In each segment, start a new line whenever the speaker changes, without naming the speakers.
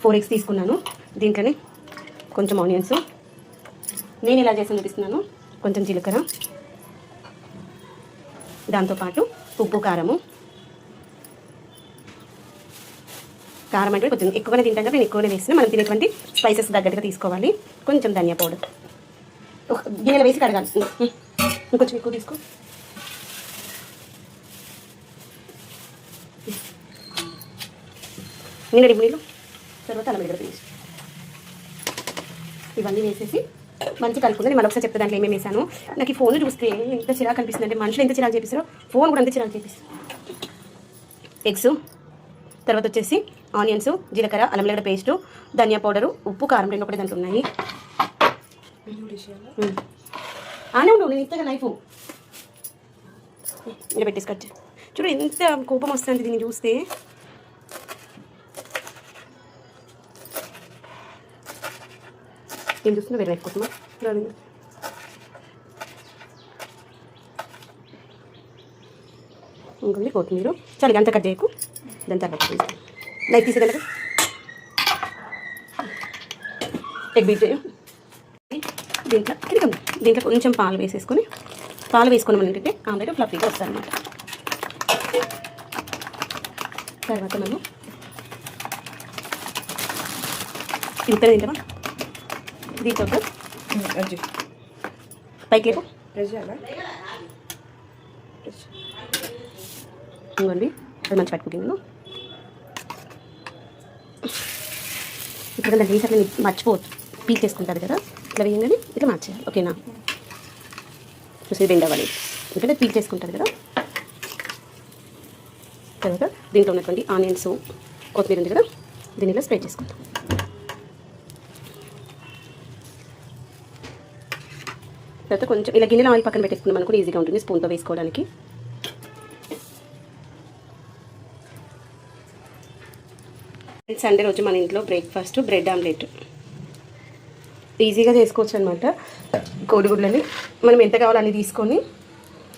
4 eggs తీసుకున్నాను. దీంట్లోనే కొంచెం ఆనియన్స్, నేను ఇలా చేసి చూపిస్తున్నాను, కొంచెం జీలకర్ర, దాంతోపాటు ఉప్పు, కారం అంటే కొంచెం ఎక్కువనే తింటాం కదా, నేను ఎక్కువనే వేసిన. మనం తినేటువంటి స్పైసెస్ తగ్గట్టుగా తీసుకోవాలి. కొంచెం ధనియా పౌడర్ గిన్నెలో వేసి కడగాలి. ఇంకొంచెం ఎక్కువ తీసుకో. నిన్నటి నీళ్ళు, తర్వాత అల్లం వెల్లుల్లి పేస్ట్ ఇవన్నీ వేసేసి మంచి కలుపుకుంది. మళ్ళీ ఒకసారి చెప్తే దాంట్లో ఏమేమి వేసాను. నాకు ఈ ఫోన్ చూస్తే ఎంత చిరాకు అనిపిస్తుంది అంటే, మనుషులు ఎంత చిరాకు చేపిస్తారో ఫోన్ కూడా అంత చిరాకు చేపిస్తారు. ఎగ్స్, తర్వాత వచ్చేసి ఆనియన్స్, జీలకర్ర, అల్లం వెల్లుల్లి పేస్టు, ధనియా పౌడరు, ఉప్పు, కారం 2 ఒకటి దాంట్లో ఉన్నాయి. ఉండు, నేను ఇంతగా నైఫ్ ఇలా పెట్టేసి కట్ చూడు, ఎంత కోపం వస్తుంది దీన్ని చూస్తే. ఏం చూస్తున్నా వేరే వైపు కోసమా ఇంకొంది కొత్తిమీర. చాలా అంత కట్ చేయకు, దాని తర్వాత నైఫ్ తీసేదానికి ఎగ్ బీట్ చేయ. దీంట్లో కొంచెం పాలు వేసుకొని మనం ఏంటంటే ఆమ్లెట్ ఫ్లఫీగా వస్తారనమాట. తర్వాత మనం ఇంత తింటామా దీంతో పైకి లేపు ఇంకోండి, అది మంచి పట్టుకుంటుంది. ఇప్పుడు దాన్ని వేసి అట్లా మర్చిపోవచ్చు, పీల్ చేసుకుంటుంది కదా, ఇట్లా వేయంగానే ఇట్లా మార్చేయాలి. ఓకేనా? చూసి బెండ్ అవ్వాలి, ఎందుకంటే పీల్ చేసుకుంటుంది కదా. తర్వాత దీంట్లో ఉన్నటువంటి ఆనియన్స్, కొత్తిమీర ఉంది కదా, దీన్ని ఇలా స్ప్రెడ్ చేసుకుంటాం. తర్వాత కొంచెం ఇలా గిన్నెలో ఆయిల్ పక్కన పెట్టేసుకున్నాం మనకు కూడా ఈజీగా ఉంటుంది స్పూన్తో వేసుకోవడానికి. సండే రోజు మన ఇంట్లో బ్రేక్ఫాస్ట్ బ్రెడ్ ఆమ్లెట్ ఈజీగా చేసుకోవచ్చు అనమాట. కోడిగుడ్లని మనం ఎంత కావాలో అన్ని తీసుకొని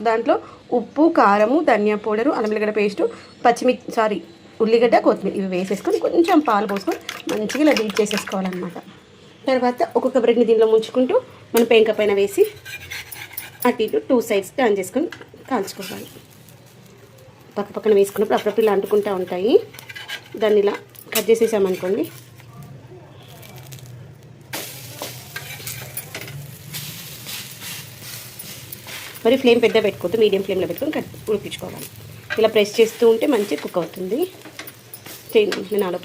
దాంట్లో ఉప్పు, కారము, ధనియా పౌడరు, అల్లం వెల్లుల్లి పేస్టు, ఉల్లిగడ్డ, కొత్తిమీర ఇవి వేసేసుకొని కొంచెం పాలు పోసుకొని మంచిగా ఇలా డీప్ చేసేసుకోవాలన్నమాట. తర్వాత ఒక్కొక్క బ్రెడ్ని దీనిలో ముంచుకుంటూ మనం పెంక పైన వేసి అటు ఇటు 2 సైడ్స్ టర్న్ చేసుకొని కాల్చుకోవాలి. పక్కన వేసుకున్నప్పుడు అప్పుడప్పుడు ఇలా అంటుకుంటూ ఉంటాయి. దాన్ని ఇలా కట్ చేసేసామనుకోండి, మరి ఫ్లేమ్ పెద్ద పెట్టుకోవద్దు, మీడియం ఫ్లేమ్లో పెట్టుకొని ఉడికించుకోవాలి. ఇలా ప్రెస్ చేస్తూ ఉంటే మంచిగా కుక్ అవుతుంది. చేయండి, నేను ఆలోపల